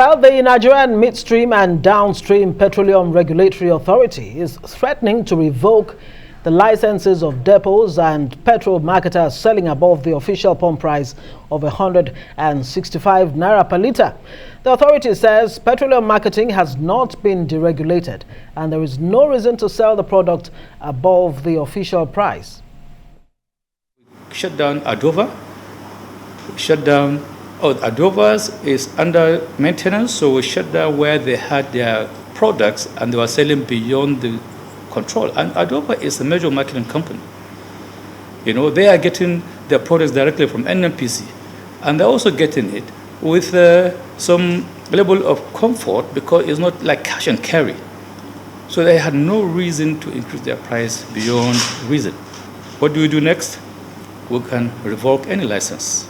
Well, the Nigerian Midstream and Downstream Petroleum Regulatory Authority is threatening to revoke the licenses of depots and petrol marketers selling above the official pump price of 165 naira per litre. The authority says petroleum marketing has not been deregulated and there is no reason to sell the product above the official price. Shut down Adova. Shut down. Adovas is under maintenance, so we shut down where they had their products and they were selling beyond the control. And Adova is a major marketing company. You know, they are getting their products directly from NNPC, and they're also getting it with some level of comfort because it's not like cash and carry. So they had no reason to increase their price beyond reason. What do we do next? We can revoke any license.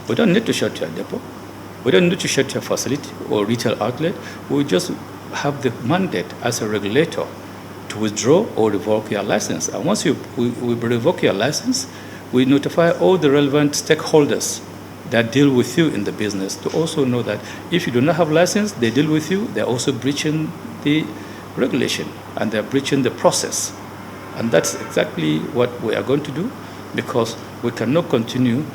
We don't need to shut your depot. We don't need to shut your facility or retail outlet. We just have the mandate as a regulator to withdraw or revoke your license. And once we revoke your license, we notify all the relevant stakeholders that deal with you in the business to also know that if you do not have license, they deal with you, they're also breaching the regulation and they're breaching the process. And that's exactly what we are going to do because we cannot continue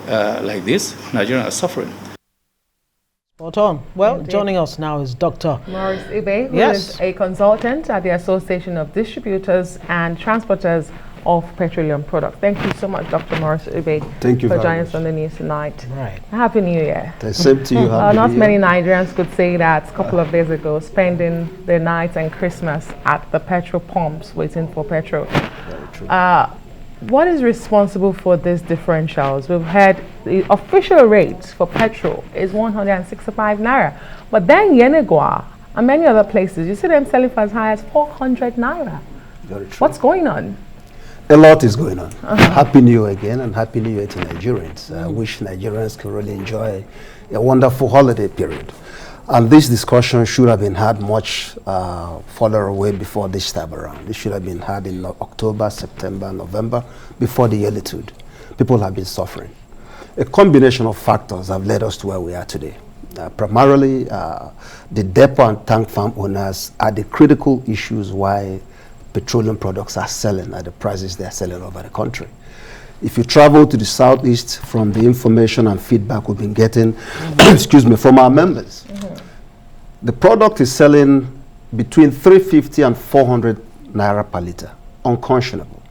like this. Nigerians are suffering. Spot on. Well, joining us now is Dr. Maurice Ube, who is a consultant at the Association of Distributors and Transporters of Petroleum Products. Thank you so much, Dr. Maurice Ube, Thank you for joining us on the news tonight. Right. Happy New Year. Same to you. Not many Nigerians could say that a couple of days ago, spending their nights and Christmas at the petrol pumps waiting for petrol. Very true. What is responsible for these differentials? We've had the official rate for petrol is 165 naira, but then Yenegua and many other places, you see them selling for as high as 400 naira. Very true. What's going on? A lot is going on. Happy New Year again, and Happy New Year to Nigerians. I wish Nigerians can really enjoy a wonderful holiday period. And this discussion should have been had much further away before this time around. This should have been had in October, September, November, before the yearlitude. People have been suffering. A combination of factors have led us to where we are today. Primarily, the depot and tank farm owners are the critical issues why petroleum products are selling at the prices they are selling over the country. If you travel to the southeast, from the information and feedback we've been getting, excuse me, from our members, the product is selling between 350 and 400 naira per litre, unconscionable.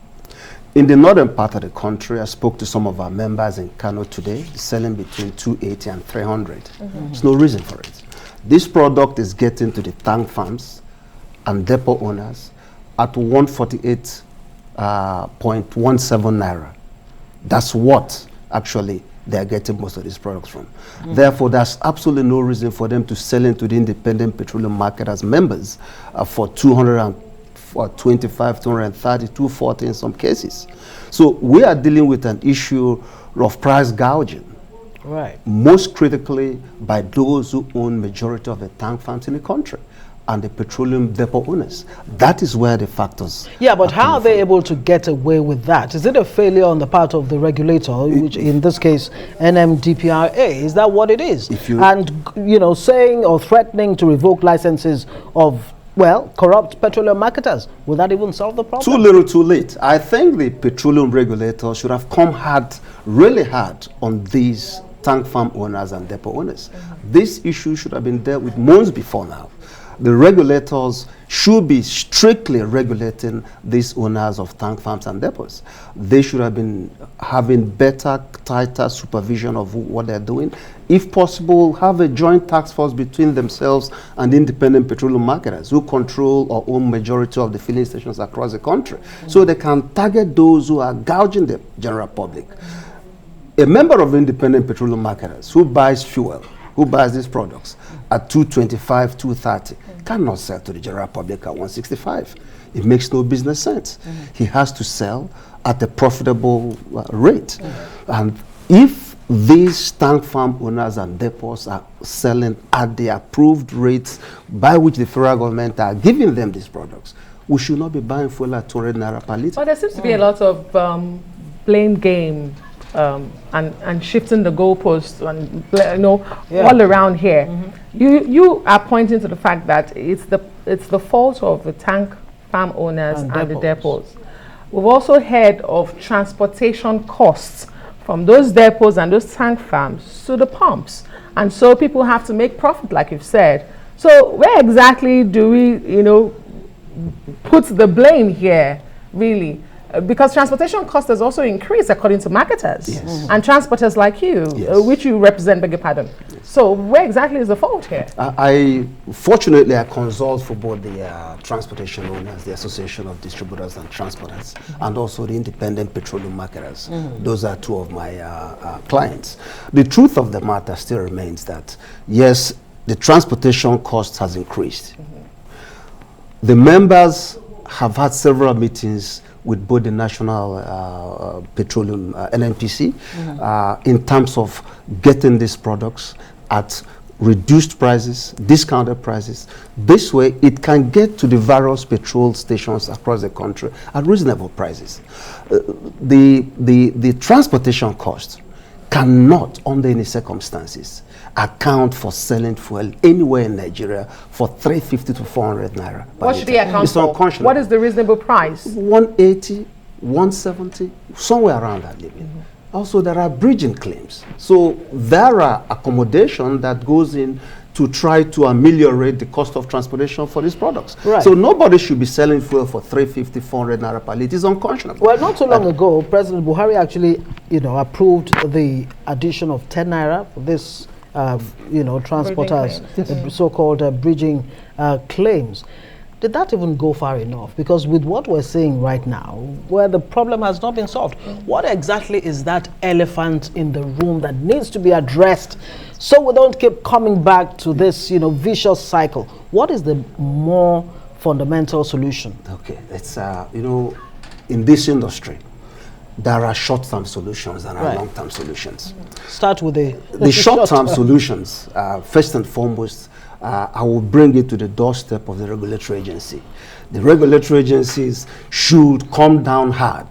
In the northern part of the country, I spoke to some of our members in Kano today, selling between 280 and 300. There's no reason for it. This product is getting to the tank farms and depot owners at 148.17 naira. That's what actually they're getting most of these products from. Therefore, there's absolutely no reason for them to sell into the independent petroleum market as members for 225, 230, 240 in some cases. So we are dealing with an issue of price gouging. Right. Most critically by those who own majority of the tank farms in the country and the petroleum depot owners. That is where the factors. Yeah, but how are they able to get away with that? Is it a failure on the part of the regulator, which in this case, NMDPRA? Is that what it is? And, you know, saying or threatening to revoke licenses of, well, corrupt petroleum marketers, will that even solve the problem? Too little, too late. I think the petroleum regulator should have come hard, really hard, on these tank farm owners and depot owners. This issue should have been dealt with months before now. The regulators should be strictly regulating these owners of tank farms and depots. They should have been having better, tighter supervision of what they're doing. If possible, have a joint task force between themselves and independent petroleum marketers who control or own majority of the filling stations across the country, so they can target those who are gouging the general public. A member of independent petroleum marketers who buys fuel, who buys these products at 225, 230, cannot sell to the general public at 165. It makes no business sense. He has to sell at a profitable rate. And if these tank farm owners and depots are selling at the approved rates by which the federal government are giving them these products, we should not be buying fuel at 200 naira per litre. But there seems to be a lot of blame game and shifting the goalposts and all around here. You are pointing to the fact that it's the fault of the tank farm owners and the depots. We've also heard of transportation costs from those depots and those tank farms to the pumps, and so people have to make profit, like you've said. So where exactly do we, put the blame here, really? Because transportation cost has also increased according to marketers and transporters like you, which you represent, beg your pardon. So where exactly is the fault here? Fortunately, I consult for both the transportation owners, the Association of Distributors and Transporters, and also the independent petroleum marketers. Those are two of my clients. The truth of the matter still remains that, yes, the transportation cost has increased. The members have had several meetings with both the National Petroleum NNPC in terms of getting these products at reduced prices, discounted prices. This way, it can get to the various petrol stations across the country at reasonable prices. The transportation cost cannot, under any circumstances, account for selling fuel anywhere in Nigeria for 350 to 400 naira. What should they account for? What is the reasonable price? 180, 170, somewhere around that limit. Also, there are bridging claims. So there are accommodation that goes in to try to ameliorate the cost of transportation for these products. Right. So nobody should be selling fuel for 350, 400 naira per litre. It is unconscionable. Well, not so long ago, President Buhari actually, approved the addition of 10 naira for this, transporters, the so-called bridging claims. Did that even go far enough? Because with what we're seeing right now, where the problem has not been solved, what exactly is that elephant in the room that needs to be addressed so we don't keep coming back to this, vicious cycle? What is the more fundamental solution? Okay, it's, in this industry, there are short-term solutions and long-term solutions. Start with the short-term solutions. First and foremost, I will bring it to the doorstep of the regulatory agency. The regulatory agencies should come down hard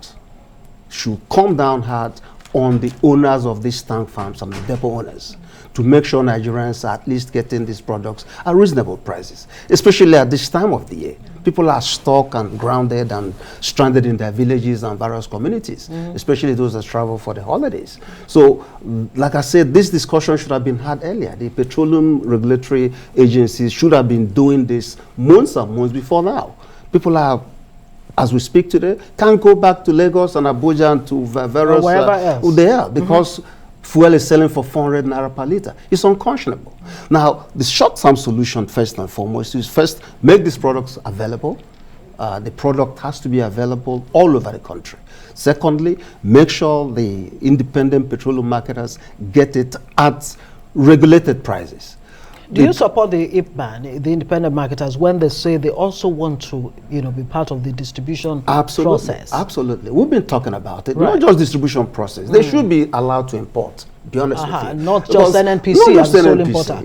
on the owners of these tank farms and the depot owners to make sure Nigerians are at least getting these products at reasonable prices, especially at this time of the year. People are stuck and grounded and stranded in their villages and various communities, especially those that travel for the holidays. So, like I said, this discussion should have been had earlier. The petroleum regulatory agencies should have been doing this months and months before now. People are, as we speak today, can't go back to Lagos and Abuja and to various wherever else. They are, because fuel is selling for 400 naira per litre. It's unconscionable. Now, the short-term solution, first and foremost, is first make these products available. The product has to be available all over the country. Secondly, make sure the independent petroleum marketers get it at regulated prices. Do you support the IPMAN, the independent marketers, when they say they also want to, be part of the distribution process? Absolutely. We've been talking about it. Not just distribution process. They should be allowed to import, be honest with you. Not just NNPC as sole importer.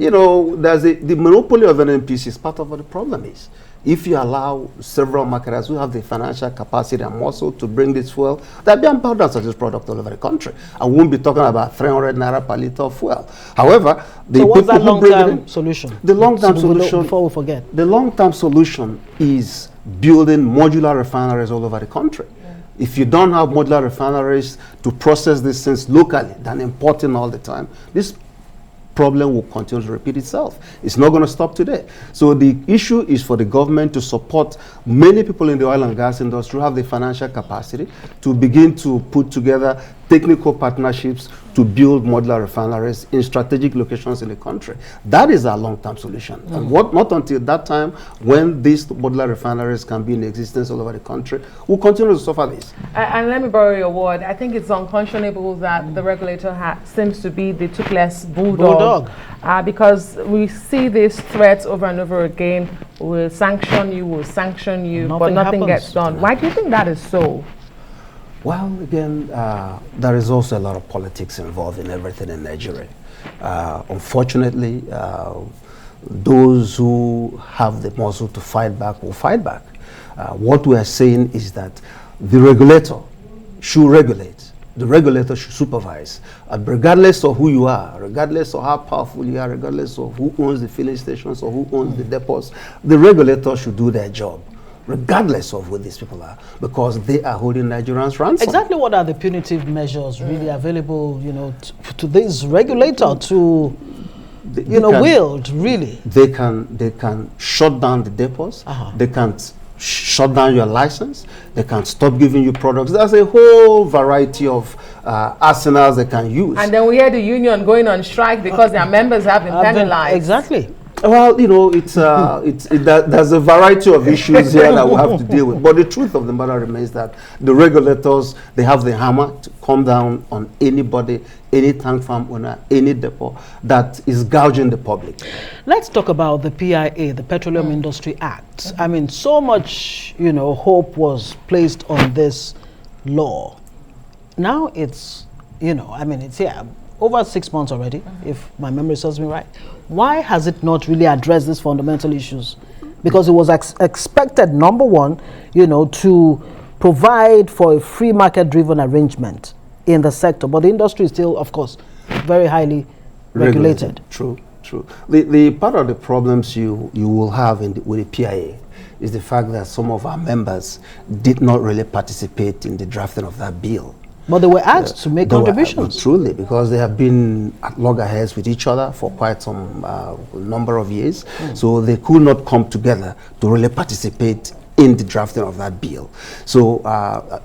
There's the monopoly of NNPC is part of what the problem is. If you allow several marketers who have the financial capacity and muscle to bring this fuel, there'll be abundance of this product all over the country. I won't be talking about 300 naira per litre of fuel. However, the what's that long-term solution? The long-term solution, before we forget. The long-term solution is building modular refineries all over the country. If you don't have modular refineries to process these things locally than importing all the time, this problem will continue to repeat itself. It's not going to stop today. So the issue is for the government to support many people in the oil and gas industry who have the financial capacity to begin to put together technical partnerships to build modular refineries in strategic locations in the country. That is our long-term solution. And not until that time, when these modular refineries can be in existence all over the country, we'll continue to suffer this. And let me borrow your word. I think it's unconscionable that the regulator seems to be the toothless bulldog. Because we see these threats over and over again. We'll sanction you, but nothing gets done. Why do you think that is so? Well, again, there is also a lot of politics involved in everything in Nigeria. Unfortunately, those who have the muscle to fight back will fight back. What we are saying is that the regulator should regulate. The regulator should supervise. Regardless of who you are, regardless of how powerful you are, regardless of who owns the filling stations or who owns the depots, the regulator should do their job, regardless of who these people are, because they are holding Nigerians ransom. Exactly what are the punitive measures really available, to this regulator to, wield, really? They can shut down the depots. They can shut down your license. They can stop giving you products. There's a whole variety of arsenals they can use. And then we had the union going on strike because their members have been penalized. Exactly. Well, there's a variety of issues here that we have to deal with. But the truth of the matter remains that the regulators, they have the hammer to come down on anybody, any tank farm owner, any depot that is gouging the public. Let's talk about the PIA, the Petroleum Industry Act. I mean, so much, hope was placed on this law. Now it's, it's here. Over 6 months already, if my memory serves me right. Why has it not really addressed these fundamental issues? Because it was expected, number one, to provide for a free market-driven arrangement in the sector. But the industry is still, of course, very highly regulated. True. The part of the problems you will have with the PIA is the fact that some of our members did not really participate in the drafting of that bill. But they were asked to make contributions. Truly, because they have been at loggerheads with each other for quite some number of years. So they could not come together to really participate in the drafting of that bill. So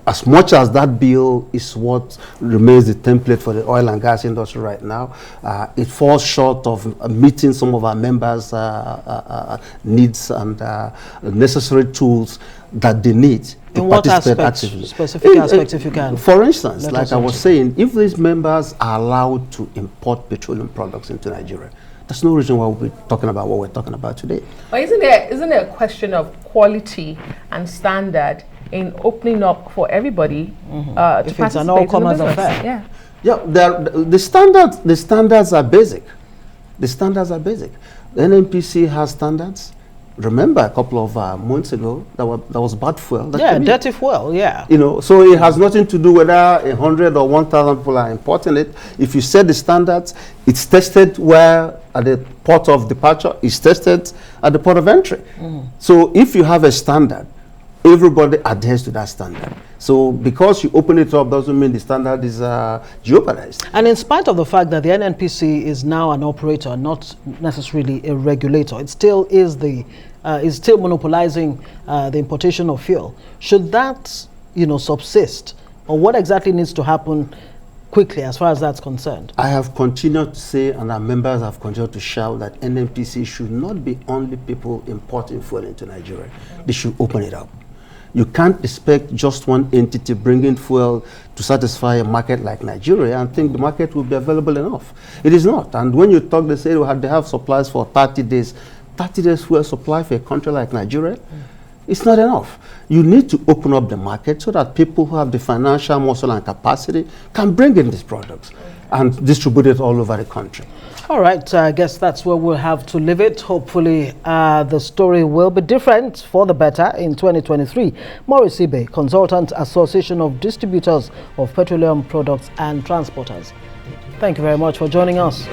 as much as that bill is what remains the template for the oil and gas industry right now, it falls short of meeting some of our members' needs and necessary tools that they need to participate actively. Specific aspects, if you can. For instance, like I was saying, if these members are allowed to import petroleum products into Nigeria, there's no reason why we're talking about what we're talking about today. But isn't there a question of quality and standard in opening up for everybody to if it's an all-comers affair? Yeah, the standards are basic. The standards are basic. The NNPC has standards. Remember a couple of months ago, that was bad fuel. Dirty fuel, yeah. So it has nothing to do whether 100 or 1,000 people are importing it. If you set the standards, it's tested where at the port of departure, it's tested at the port of entry. So if you have a standard, everybody adheres to that standard. So because you open it up doesn't mean the standard is jeopardized. And in spite of the fact that the NNPC is now an operator, not necessarily a regulator, it still is is still monopolizing the importation of fuel. Should that, subsist, or what exactly needs to happen quickly as far as that's concerned? I have continued to say, and our members have continued to shout, that NNPC should not be only people importing fuel into Nigeria. They should open it up. You can't expect just one entity bringing fuel to satisfy a market like Nigeria and think the market will be available enough. It is not. And when you talk, they say they have supplies for 30 days. 30 days fuel supply for a country like Nigeria, it's not enough. You need to open up the market so that people who have the financial muscle and capacity can bring in these products and distribute it all over the country. All right, I guess that's where we'll have to leave it. Hopefully, the story will be different for the better in 2023. Maurice, Consultant, Association of Distributors of Petroleum Products and Transporters. Thank you very much for joining us.